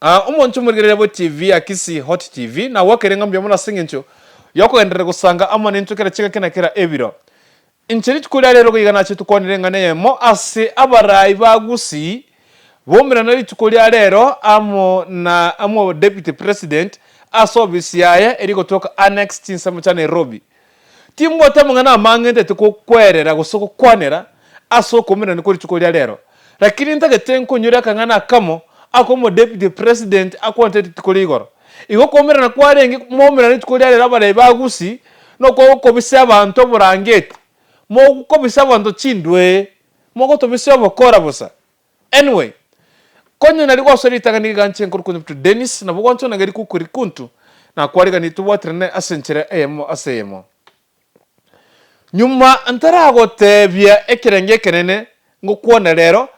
Umuntu umurgerera TV akisi Hot TV na wakerenga mbya muna singincho yoko endere gusanga amane ntukera kika kera ebiro inchiri tukuri rero kuyigana cyo tukonere nemo ase abarayi ba Gusii bomera nari tukuri rero amo deputy president asobisi yaye eri gotoka annex tinsamo cha Nairobi timbo tamungana mangende tukukwerera gusoko kwanera aso komera nikuri tukuri rero lakini ntagetenko nyura kangana kamo akomo deputy president akwante tikuligoro igo komera na kwarenge momera ni tukulya rabare ba Gusii no ko bise abantu burangete mo ko bise abantu chindwe mo ko to bise abakora busa anyway konye nari kwasolita ngani ganche nkuru to Dennis na bwancho nagari kukuri kuntu na kwariga ni tuwatrene asenchere asemo nyuma antarago tebya ekirenge kenene ngokuona rero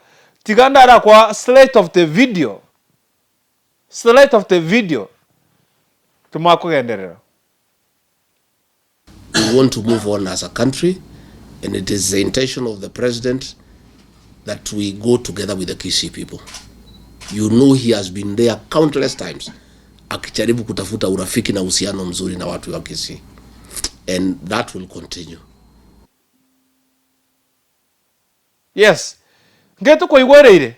tiganda kwa slate of the video tumakugenderera. We want to move on as a country, and it is the intention of the president that we go together with the Gusii people. You know he has been there countless times akijaribu kutafuta urafiki na uhusiano mzuri na watu wa Gusii, and that will continue. Yes. Ngeto ko igwereire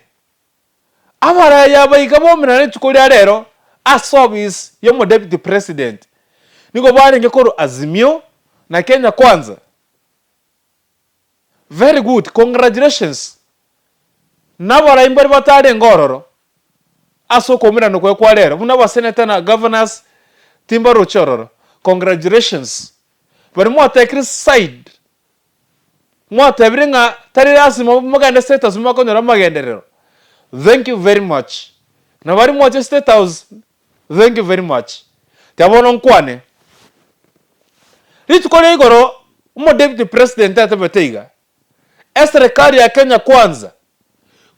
abara yabayiga bomena ne tukolya rero asobis yo deputy president niko barenge ko Azimio na Kenya Kwanza. Very good, congratulations. Nabara imbari batare ngororo aso komera no kwa rero muna ba senator na governors timbaro chororo. Congratulations. Bari mo take side mwata bringa tarirasi maganda status makonyora magenderero. Thank you very much. Na bari mwata status, thank you very much. Tabono nkwane ritukole igoro deputy president atabeteiga serikali ya Kenya Kwanza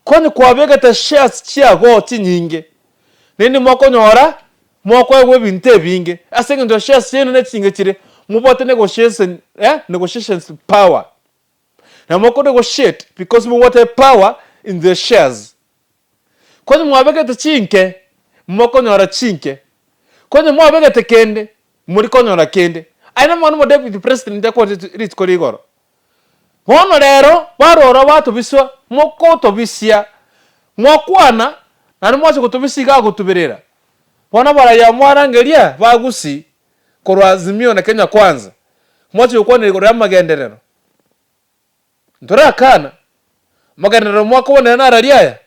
kwani kwabega ta shares chia goti nyinge nini mwakonyora mwakwe binte binge asenge ndo shares yenu netinge kire mubote negotiations power. Na mwako negotiate because we want a power in the shares. Kwani mwabega te chinke mwako nyora chinke kwani mwabega te kende muliko nyora kende aina mwana deputy president yakwa rit korigoro wono rero barora batu biswa mwako to bisia mwakwana na mwaje kutubisiga gutubirira wana bara ya mwarangeria ba Gusii korwa Azimio na Kenya Kwanza mwaje ukwana igoro ya magenderero ndora kana magenderero mwako wona na rariaya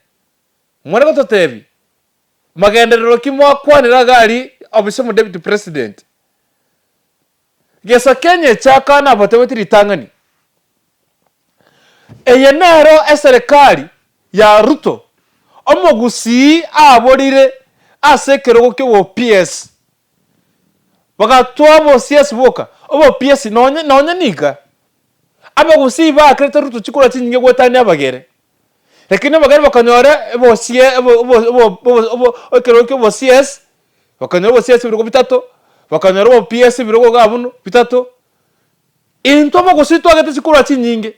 mwana ko totebi magenderero kimwakwanira gari obisemo deputy president gesa Kenya chakana bateweti ritangani eyenero serikali ya Ruto omo Gusii aborire asekero ko PS bagatwabo CS boka obo PS nonye niga aba Gusii ba kreta Ruto chikura chinyinge gwetani abagere lakini abagere bakanyore ebo okero ko CS bakanyore CS biro bitatu bakanyore PS biro gabuno bitatu into abo Gusii twagete chikura chinyinge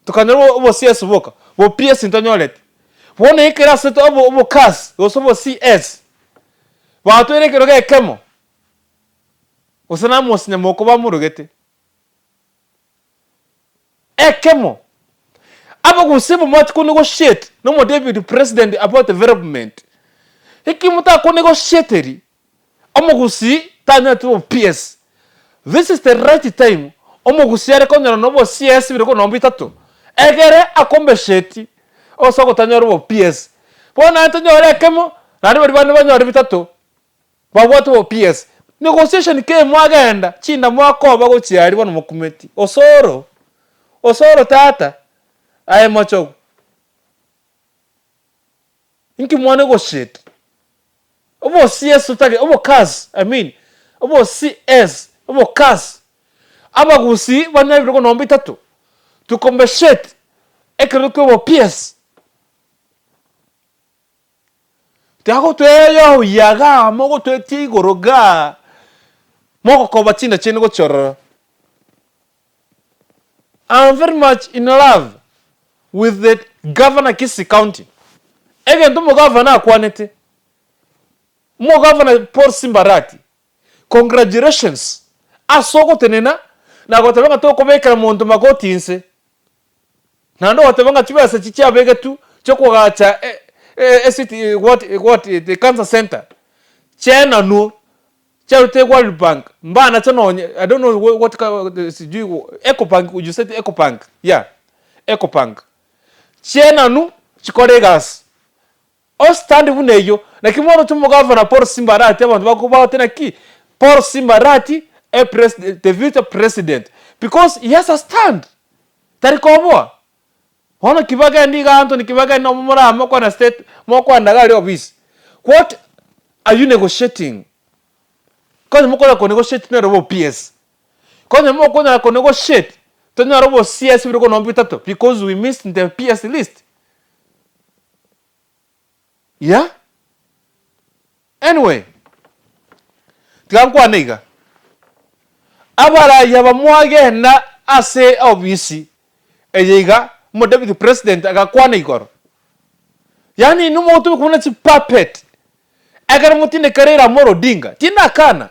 tukanyore obo CS boka bo PS intonyorete bone ikera seto obo CAS osobo CS batwere kero gekemo osana mosinya moko bamurugete ekemo aba Gusii mwati ko negotiate no deputy president about development ikimuta ko negotiate omo Gusii tanya to PS. This is the right time omo Gusii are konyora no bo CS biro ko nombi tatu egere akombesheti osoko tanyora bo PS bona tanyora ekemo nari bari banyora bitatu babwatu bo PS negotiation ke mwagenda chinda mwakoba go chiari bono mukumeti osoro tata aye macho inki mwana negotiate obo CS utage obo CAS obo CS obo CAS aba Gusii bana biro nombi tatu to compensate ekero bo PS tago tweyo yaga mogo tweti goroga mogo ko batinda chene go chororo. I'm very much in love with the governor Gusii County. Ege ndumo governor akwanete mo governor Paul Simbarati congratulations asoko tenena na gotebanga to kobekera muntu magotinse nando gotebanga tibasa chicha bege tu choko gacha what the cancer center chena no charity World Bank mbana chano I don't know what Ecobank you said Ecobank yeah Ecobank chena no chikoregas o stand buneyo na kimono tumo governor Paul Simbarati abantu bakubaho tena ki Paul Simbarati the future president because he has a stand tarikoboa hono kibaga ndiga Anthony kibaga no mura moko na state moko ndagali office what are you negotiating because moko na negotiate na robo PS because moko na negotiate to na robo CS biro no bitato because we missed the PS list yeah anyway tikankwa niga abara yabamwage na ase obisi eyiga mo deputy president agakwana igoro yani numo tu kuna chi puppet agar mutine karera moro dinga tina kana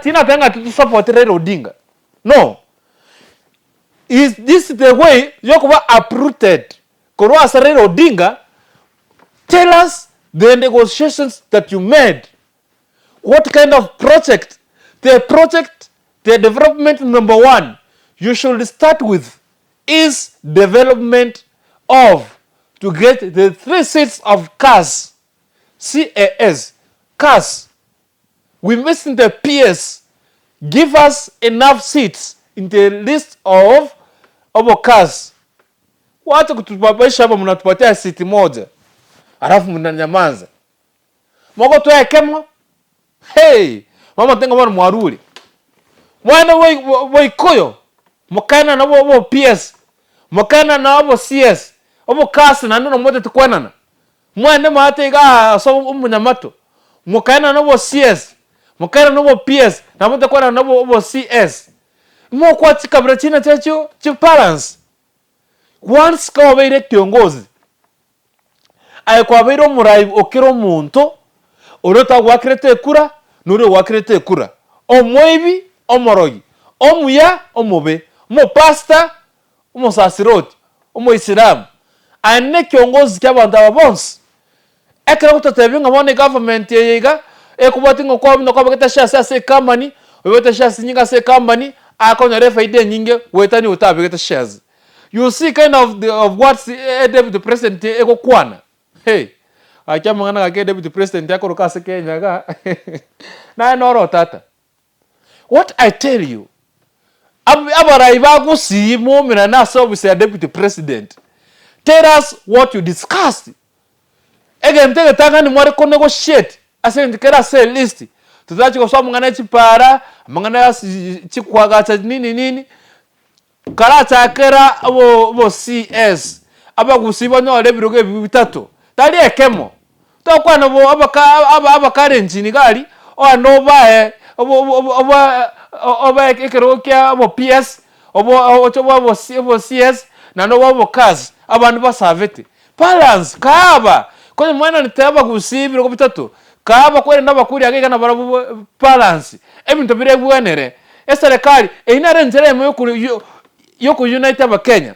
tina tanga tu support Raila Odinga no is this the way yokuba uprooted korwa Raila Odinga tell us the negotiations that you made what kind of project the development number 1 you should start with is development of to get the 3 seats of CAS CAS we missing the PS give us enough seats in the list of CAS watu kutubabaisha hapa mnatupatia siti moja alafu mnanyamaza moko tu ekemo hey mama tenga mwana mwaruli mwana woi koyo mokana na wo PS mokana na wo CS obo CAS na ndo moja tukwanana mwana mate ga so umunyamato mokana na wo CS mokana na wo PS na moja tukwanana na wo CS mo kwa tikabra china chacho chi balance once kwa beire kiongozi ay kwa beire murai okiro muntu orota wakrete kura nure wakrete kura omoibi omorogi omuya omobe mo pasta mo sasiroti omo islam ane kiongozi ky'abantu ababonse ekera kutatevinga mone government yeyiga ekubatinga kwa bino kwa baketa shasa se company webeta shasa nyinga se company akonya refaide nyinge wetani utabeketa shares you see kind of what deputy president eko kwana hey achamangana ka deputy president yako rokase Kenya ga na noro tata what I tell you abara ibago si mo mina na service ya deputy president tell us what you discussed again tell tanga ni mware ko negotiate asente kera say list tuzachi ko so mangana chipara mangana chikwaga cha nini karata kera abo CS abagusiba no lebiroge bitatu tali ekemo to kwana bo abakare njini gali o no bae oba ekerokia abo PS abo CS na no abo CAS abantu basavete balance kaba kwenye mwana nitaba gusibira ko bitatu kaba kwere nabakuri agega na barabu balance ebintu bire bwenere eserekali einare nzeremo yoku unite aba Kenya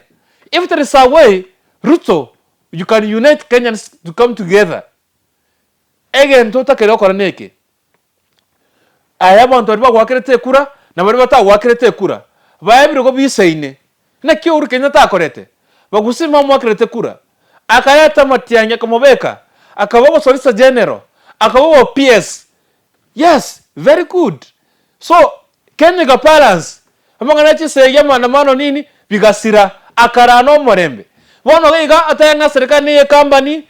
if there is a way Ruto you can unite Kenyans to come together again tota kero koraneke ayaba ntori bagwakerete kura na bari batagwakerete kura bayebire ko biseine na kyo uri Kenya takorete bagusima mu wakerete kura akayata Matiang'i akamobeka akababo Solicitor General akababo PS yes very good so Kenya ga balance amangana chisege maandamano nini bigasira akarano morembe bono giga atanga serikali ye company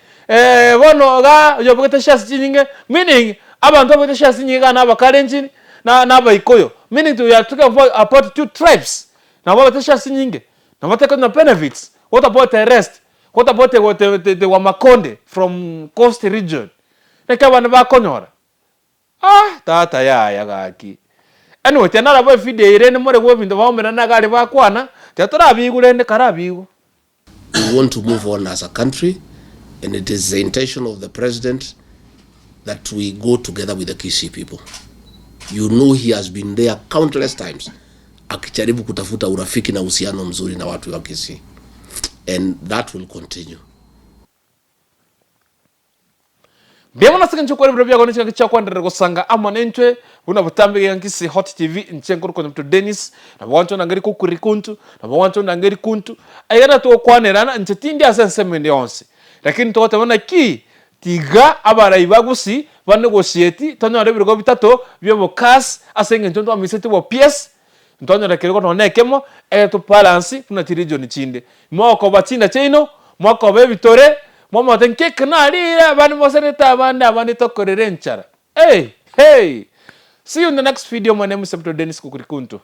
bono ga yobogete shares nyinge meaning abantu bogete shares nyinge na abakalenjini na abaikoyo meaning to you are talking about 2 tribes na bogete shares nyinge na bateka na benefits what about the rest what about the Wamakonde from coast region neka bana bakonyora tata ya gaki anyway tena boy video irene more go bintu baomera na gali bakwana tetora bigurende karabigo. We want to move on as a country, and it is the intention of the president that we go together with the Gusii people. You know he has been there countless times akijaribu kutafuta urafiki na uhusiano mzuri na watu wa Gusii, and that will continue. Biamana sika nchukua libro bia gonichika kichakwa ndere gusanga amanentwe una butambe yankisi Hot TV nchenko ko mtu Dennis na wancho nangeri kukuri kuntu na wancho nangeri kuntu ayana to kwanerana nchetindi asensemende onse lakini to tabona ki tiga abara ibagusi banegotiate tonyo rebiro go bitato byo kas asenge ntondo amisete bo PS ntonyo rekero no nekemo to balance kuna region chinde moko batinda chino moko be bitore mama tenke kanalira bani moseneta bandi tokorere nchara. Hey, see you in the next video. My name is Dennis Kukurikuntu.